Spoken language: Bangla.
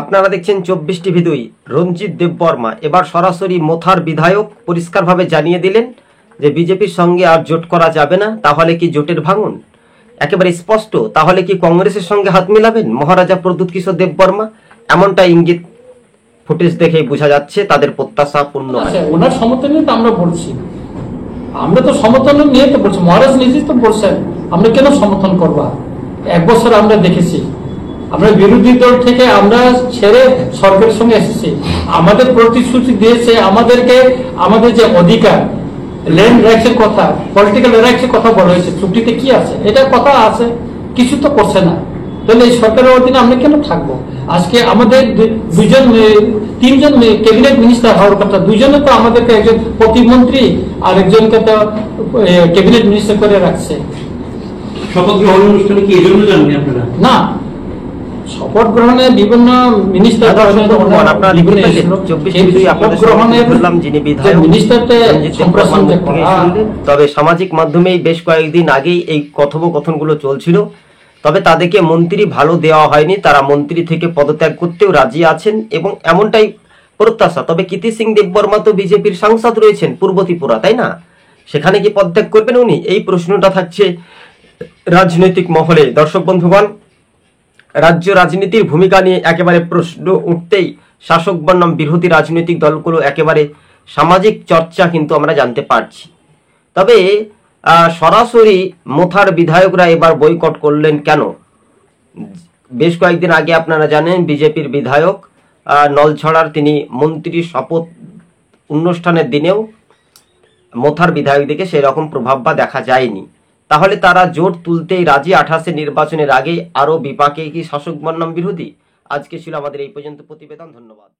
আপনারা দেখছেন 24 টিভি 2। রঞ্জিত দেববর্মা এবার সরাসরি মোথার বিধায়ক পরিষ্কারভাবে জানিয়ে দিলেন যে বিজেপির সঙ্গে আর জোট করা যাবে না। তাহলে কি জোটের ভাঙন? একেবারে স্পষ্ট। তাহলে কি কংগ্রেসের সঙ্গে হাত মিলাবেন মহারাজা প্রদ্যুৎ কিশোর দেববর্মা? এমনটা ইঙ্গিত ফুটেজ দেখেই বোঝা যাচ্ছে তাদের প্রত্যাশা পূর্ণ হয়। ওনার সমর্থনে তো আমরা বলছি, আমরা তো সমর্থন নিয়ে তো বলছি, মহারাজ নিজেই তো বলছেন আমরা কেন সমর্থন করবা। 1 বছর আমরা দেখেছি, আমরা বিরোধী দল থেকে আমরা ছেড়ে সরকারের সঙ্গে এসেছি, আমাদের প্রতিশ্রুতি দিয়েছে আমাদেরকে, আমাদের যে অধিকার ল্যান্ড রাইটসের কথা, পলিটিক্যাল রাইটসের কথা বলা হয়েছে, চুক্তিতে কি আছে এটা কথা আছে, কিছু তো করছে না। তাহলে এই সরকারের অধীনে আমরা কেন থাকবো? আজকে আমাদের 3জন ক্যাবিনেট মিনিস্টার হওয়ার কথা, 2জনে তো আমাদেরকে, একজন প্রতিমন্ত্রী আর একজনকে তো ক্যাবিনেট মিনিস্টার করে রাখছে। শপথ গ্রহণ অনুষ্ঠানে কি এই জন্য জানেন আপনারা? না, শপথ গ্রহণে বিভিন্ন মিনিস্টার তবে সামাজিক মাধ্যমেই বেশ কয়েকদিন আগেই এই কথোপকথনগুলো চলছিল। তবে তাদেরকে মন্ত্রী ভালো দেওয়া হয়নি, তারা মন্ত্রী থেকে পদত্যাগ করতেও রাজি আছেন এবং এমনটাই প্রত্যাশা। তবে কীর্তি সিং দেববর্মা তো বিজেপির সাংসদ রয়েছেন পূর্ব ত্রিপুরা, তাই না? সেখানে কি পদত্যাগ করবেন উনি? এই প্রশ্নটা থাকছে রাজনৈতিক মহলে। দর্শক বন্ধুগণ, রাজ্য রাজনীতির ভূমিকা নিয়ে একেবারে প্রশ্ন উঠতেই শাসক বনাম বিরোধী রাজনৈতিক দলগুলো একেবারে সামাজিক চর্চা কিন্তু আমরা জানতে পারছি। তবে সরাসরি মোথার বিধায়করা এবার বয়কট করলেন কেন? বেশ কয়েকদিন আগে আপনারা জানেন বিজেপির বিধায়ক নলছড়ার তিনি মন্ত্রী শপথ অনুষ্ঠানের দিনেও মোথার বিধায়কদেরকে সেই রকম প্রভাব বা দেখা যায়নি। তাহলে তারা জোট তুলতেই রাজি 28 নির্বাচনের আগে আরো বিপাকে কি শাসক বনাম বিরোধী? আজকে ছিল আমাদের এই পর্যন্ত প্রতিবেদন। ধন্যবাদ।